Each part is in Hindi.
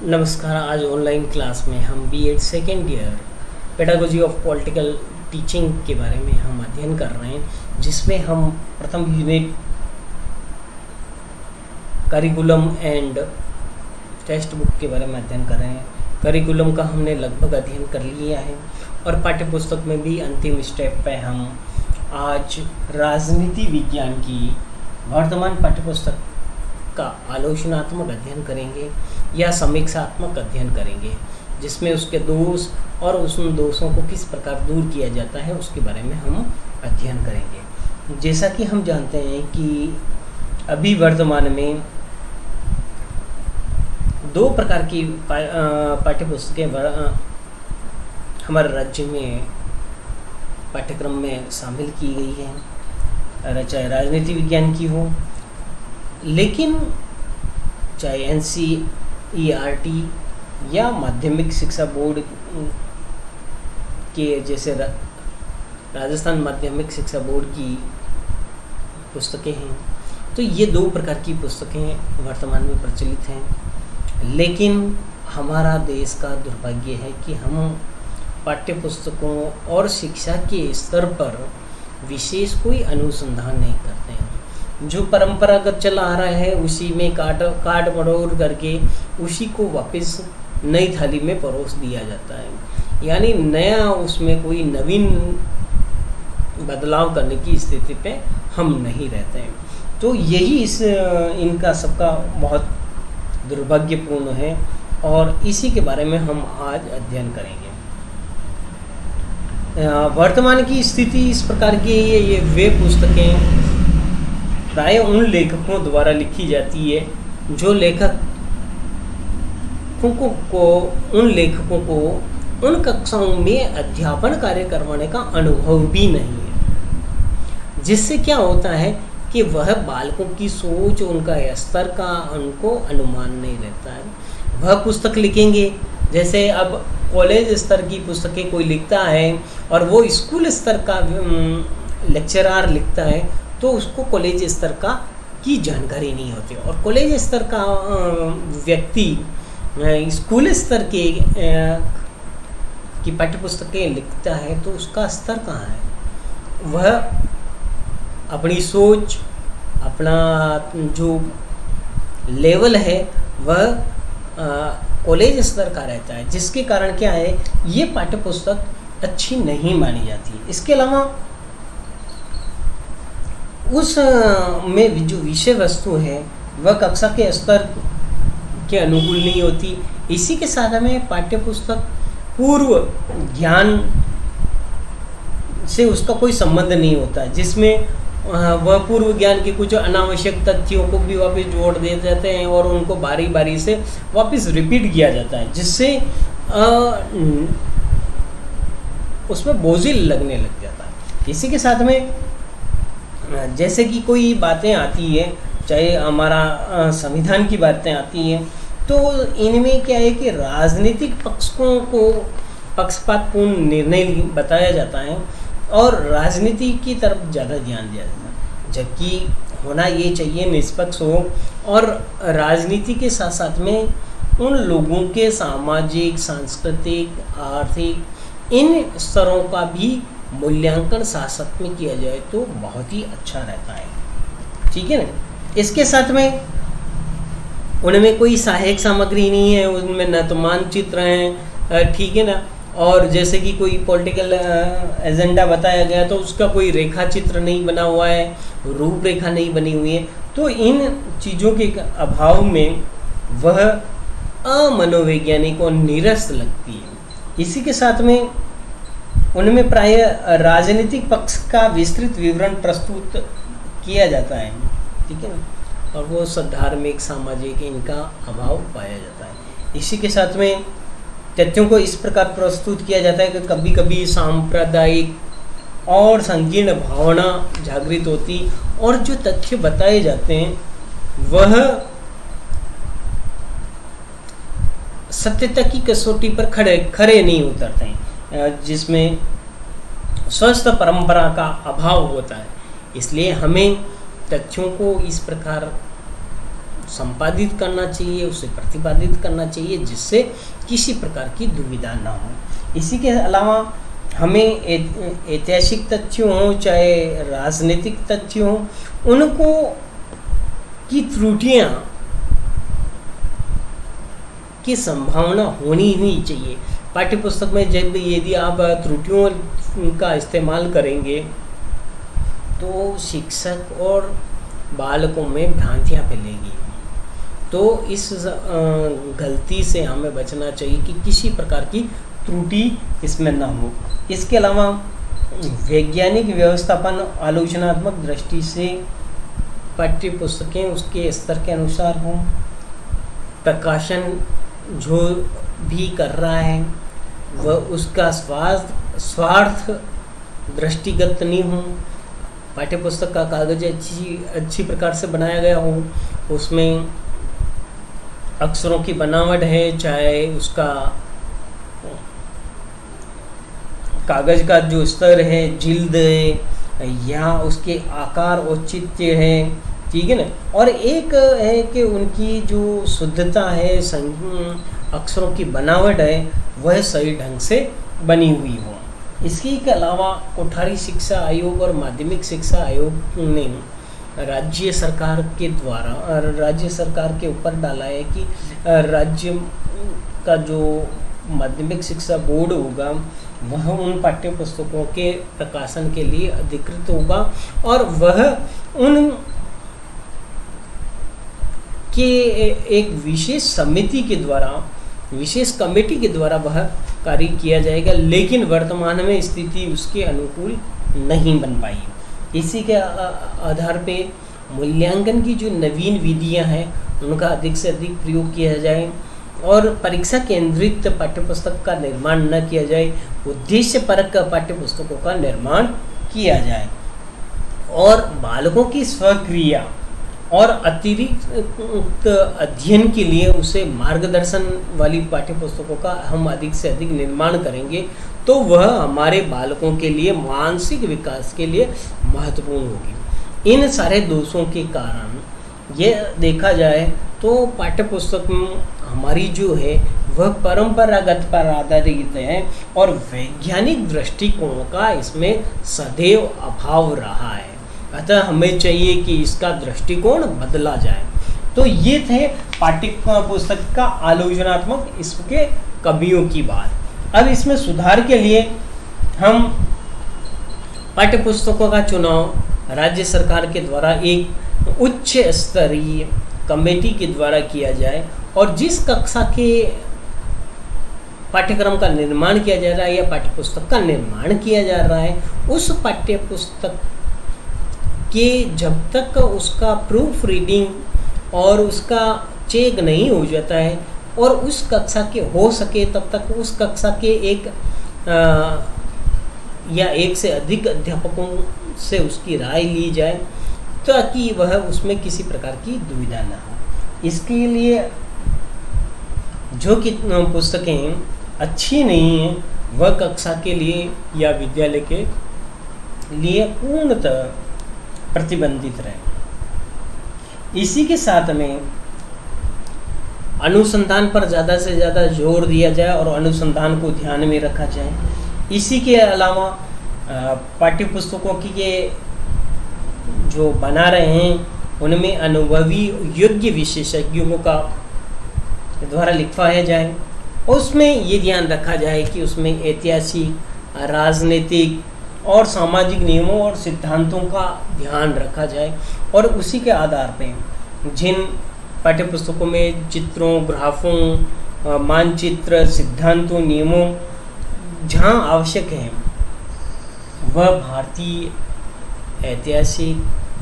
नमस्कार। आज ऑनलाइन क्लास में हम BEd second year pedagogy of political teaching के बारे में हम अध्ययन कर रहे हैं, जिसमें हम प्रथम unit curriculum and text book के बारे में अध्ययन कर रहे हैं। करिकुलम का हमने लगभग अध्ययन कर लिया है और पाठ्यपुस्तक में भी अंतिम स्टेप पे हम आज राजनीति विज्ञान की वर्तमान पाठ्यपुस्तक का आलोचनात्मक अध्ययन करेंगे या समीक्षात्मक अध्ययन करेंगे, जिसमें उसके दोष और उन दोषों को किस प्रकार दूर किया जाता है उसके बारे में हम अध्ययन करेंगे। जैसा कि हम जानते हैं कि अभी वर्तमान में दो प्रकार की पाठ्यपुस्तकें हमारे राज्य में पाठ्यक्रम में शामिल की गई हैं, चाहे राजनीति विज्ञान की हो, लेकिन चाहे एनसीईआरटी या माध्यमिक शिक्षा बोर्ड के जैसे राजस्थान माध्यमिक शिक्षा बोर्ड की पुस्तकें हैं, तो ये दो प्रकार की पुस्तकें वर्तमान में प्रचलित हैं। लेकिन हमारा देश का दुर्भाग्य है कि हम पाठ्यपुस्तकों और शिक्षा के स्तर पर विशेष कोई अनुसंधान नहीं करते हैं। जो परंपरागत चला आ रहा है उसी में काट मरोड़ करके उसी को वापस नई थाली में परोस दिया जाता है, यानी नया उसमें कोई नवीन बदलाव करने की स्थिति पे हम नहीं रहते हैं। तो यही इनका सबका बहुत दुर्भाग्यपूर्ण है और इसी के बारे में हम आज अध्ययन करेंगे। वर्तमान की स्थिति इस प्रकार की है, ये वे पुस्तकें प्राय उन लेखकों द्वारा लिखी जाती है जो उन लेखकों को उन कक्षाओं में अध्यापन कार्य करवाने का अनुभव भी नहीं है, जिससे क्या होता है कि वह बालकों की सोच, उनका स्तर का उनको अनुमान नहीं रहता है। वह पुस्तक लिखेंगे, जैसे अब कॉलेज स्तर की पुस्तकें कोई लिखता है और वो स्कूल स्तर का लेक्चरार लिखता है, तो उसको कॉलेज स्तर की जानकारी नहीं होती, और कॉलेज स्तर का व्यक्ति स्कूल स्तर की पाठ्यपुस्तकें लिखता है तो उसका स्तर कहाँ है? वह अपनी सोच, अपना जो लेवल है वह कॉलेज स्तर का रहता है, जिसके कारण क्या है, ये पाठ्यपुस्तक अच्छी नहीं मानी जाती। इसके अलावा उस में जो विषय वस्तु है वह कक्षा के स्तर के अनुकूल नहीं होती। इसी के साथ में पाठ्यपुस्तक पूर्व ज्ञान से उसका कोई संबंध नहीं होता है, जिसमें वह पूर्व ज्ञान के कुछ अनावश्यक तथ्यों को भी वापस जोड़ दे जाते हैं और उनको बारी बारी से वापस रिपीट किया जाता है, जिससे उसमें बोझिल लगने लग जाता है। इसी के साथ में जैसे कि कोई बातें आती है, चाहे हमारा संविधान की बातें आती हैं, तो इनमें क्या है कि राजनीतिक पक्षों को पक्षपातपूर्ण निर्णय बताया जाता है और राजनीति की तरफ ज़्यादा ध्यान दिया जाता है, जबकि होना ये चाहिए निष्पक्ष हो और राजनीति के साथ साथ में उन लोगों के सामाजिक, सांस्कृतिक, आर्थिक इन स्तरों का भी मूल्यांकन शासक में किया जाए तो बहुत ही अच्छा रहता है, ठीक है ना। इसके साथ में उनमें कोई सहायक सामग्री नहीं है, उनमें न तो मानचित्र हैं, ठीक है ना, और जैसे कि कोई पॉलिटिकल एजेंडा बताया गया तो उसका कोई रेखा चित्र नहीं बना हुआ है, रूपरेखा नहीं बनी हुई है, तो इन चीज़ों के अभाव में वह अमनोवैज्ञानिक और नीरस लगती है। इसी के साथ में उनमें प्राय राजनीतिक पक्ष का विस्तृत विवरण प्रस्तुत किया जाता है, ठीक है ना, और वो धार्मिक, सामाजिक इनका अभाव पाया जाता है। इसी के साथ में तथ्यों को इस प्रकार प्रस्तुत किया जाता है कि कभी कभी सांप्रदायिक और संकीर्ण भावना जागृत होती और जो तथ्य बताए जाते हैं वह सत्यता की कसौटी पर खरे नहीं उतरते हैं, जिसमें स्वस्थ परंपरा का अभाव होता है। इसलिए हमें तथ्यों को इस प्रकार संपादित करना चाहिए, उसे प्रतिपादित करना चाहिए, जिससे किसी प्रकार की दुविधा ना हो। इसी के अलावा हमें ऐतिहासिक तथ्य हों चाहे राजनीतिक तथ्य हों, उनको की त्रुटियां की संभावना होनी ही नहीं चाहिए। पाठ्यपुस्तक में जब यदि आप त्रुटियों का इस्तेमाल करेंगे तो शिक्षक और बालकों में भ्रांतियाँ फैलेगी। तो इस गलती से हमें बचना चाहिए कि किसी प्रकार की त्रुटि इसमें ना हो। इसके अलावा वैज्ञानिक व्यवस्थापन आलोचनात्मक दृष्टि से पाठ्य पुस्तकें उसके स्तर के अनुसार हों, प्रकाशन जो भी कर रहा है वह उसका स्वार्थ दृष्टिगत नहीं हो, पाठ्यपुस्तक का कागज अच्छी प्रकार से बनाया गया हो, उसमें अक्षरों की बनावट है, चाहे उसका कागज का जो स्तर है, जिल्द है या उसके आकार औचित्य है, ठीक है ना। और एक है कि उनकी जो शुद्धता है, अक्षरों की बनावट है, वह सही ढंग से बनी हुई हो। इसके अलावा कोठारी शिक्षा आयोग और माध्यमिक शिक्षा आयोग ने राज्य सरकार के द्वारा राज्य सरकार के ऊपर डाला है कि राज्य का जो माध्यमिक शिक्षा बोर्ड होगा वह उन पाठ्य पुस्तकों के प्रकाशन के लिए अधिकृत होगा और वह उन के एक विशेष समिति के द्वारा, विशेष कमेटी के द्वारा वह कार्य किया जाएगा। लेकिन वर्तमान में स्थिति उसके अनुकूल नहीं बन पाई। इसी के आधार पे मूल्यांकन की जो नवीन विधियां हैं उनका अधिक से अधिक प्रयोग किया जाए और परीक्षा केंद्रित पाठ्यपुस्तक का निर्माण न किया जाए, उद्देश्यपरक पाठ्यपुस्तकों का निर्माण किया जाए और बालकों की स्वक्रिया और अतिरिक्त अध्ययन के लिए उसे मार्गदर्शन वाली पाठ्यपुस्तकों का हम अधिक से अधिक निर्माण करेंगे तो वह हमारे बालकों के लिए मानसिक विकास के लिए महत्वपूर्ण होगी। इन सारे दोषों के कारण ये देखा जाए तो पाठ्यपुस्तक हमारी जो है वह परंपरागत पर आधारित है और वैज्ञानिक दृष्टिकोण का इसमें सदैव अभाव रहा है। अतः हमें चाहिए कि इसका दृष्टिकोण बदला जाए। तो ये थे पाठ्य पुस्तक का आलोचनात्मक इसके कमियों की बात। अब इसमें सुधार के लिए हम पाठ्य पुस्तकों का चुनाव राज्य सरकार के द्वारा एक उच्च स्तरीय कमेटी के द्वारा किया जाए और जिस कक्षा के पाठ्यक्रम का निर्माण किया जा रहा है या पाठ्यपुस्तक का निर्माण किया जा रहा है उस पाठ्यपुस्तक कि जब तक उसका प्रूफ रीडिंग और उसका चेक नहीं हो जाता है और उस कक्षा के हो सके तब तक उस कक्षा के एक या एक से अधिक अध्यापकों से उसकी राय ली जाए ताकि वह उसमें किसी प्रकार की दुविधा न हो। इसके लिए जो कि पुस्तकें अच्छी नहीं हैं वह कक्षा के लिए या विद्यालय के लिए पूर्णतः प्रतिबंधित रहे। इसी के साथ में अनुसंधान पर ज़्यादा से ज़्यादा जोर दिया जाए और अनुसंधान को ध्यान में रखा जाए। इसी के अलावा पाठ्यपुस्तकों की ये जो बना रहे हैं उनमें अनुभवी योग्य विशेषज्ञों का द्वारा लिखवाया जाए। उसमें ये ध्यान रखा जाए कि उसमें ऐतिहासिक, राजनीतिक और सामाजिक नियमों और सिद्धांतों का ध्यान रखा जाए और उसी के आधार पर जिन पाठ्यपुस्तकों में चित्रों, ग्राफों, मानचित्र, सिद्धांतों, नियमों जहाँ आवश्यक है वह भारतीय ऐतिहासिक,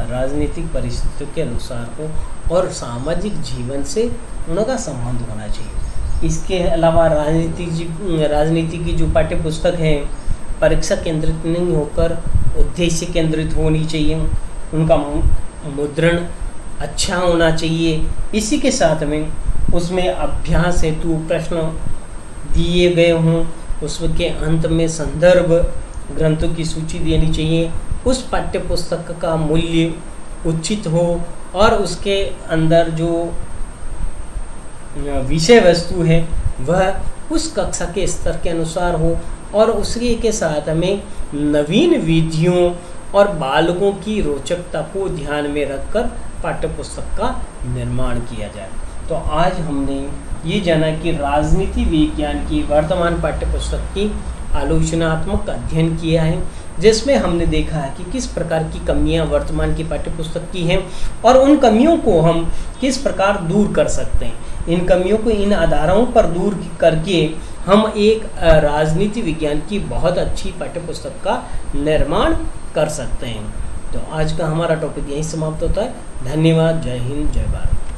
राजनीतिक परिस्थितियों के अनुसार हो और सामाजिक जीवन से उनका संबंध होना चाहिए। इसके अलावा राजनीति की जो पाठ्यपुस्तक है परीक्षा केंद्रित नहीं होकर उद्देश्य केंद्रित होनी चाहिए, उनका मुद्रण अच्छा होना चाहिए। इसी के साथ में उसमें अभ्यास हेतु प्रश्न दिए गए हों, उसके अंत में संदर्भ ग्रंथों की सूची देनी चाहिए। उस पाठ्यपुस्तक का मूल्य उचित हो और उसके अंदर जो विषय वस्तु है वह उस कक्षा के स्तर के अनुसार हो, और उसी के साथ हमें नवीन विधियों और बालकों की रोचकता को ध्यान में रखकर पाठ्यपुस्तक का निर्माण किया जाए। तो आज हमने ये जाना कि राजनीति विज्ञान की वर्तमान पाठ्यपुस्तक की आलोचनात्मक अध्ययन किया है, जिसमें हमने देखा है कि किस प्रकार की कमियां वर्तमान की पाठ्यपुस्तक की हैं और उन कमियों को हम किस प्रकार दूर कर सकते हैं। इन कमियों को इन आधारों पर दूर करके हम एक राजनीति विज्ञान की बहुत अच्छी पाठ्यपुस्तक का निर्माण कर सकते हैं। तो आज का हमारा टॉपिक यहीं समाप्त होता है। धन्यवाद। जय हिंद, जय भारत।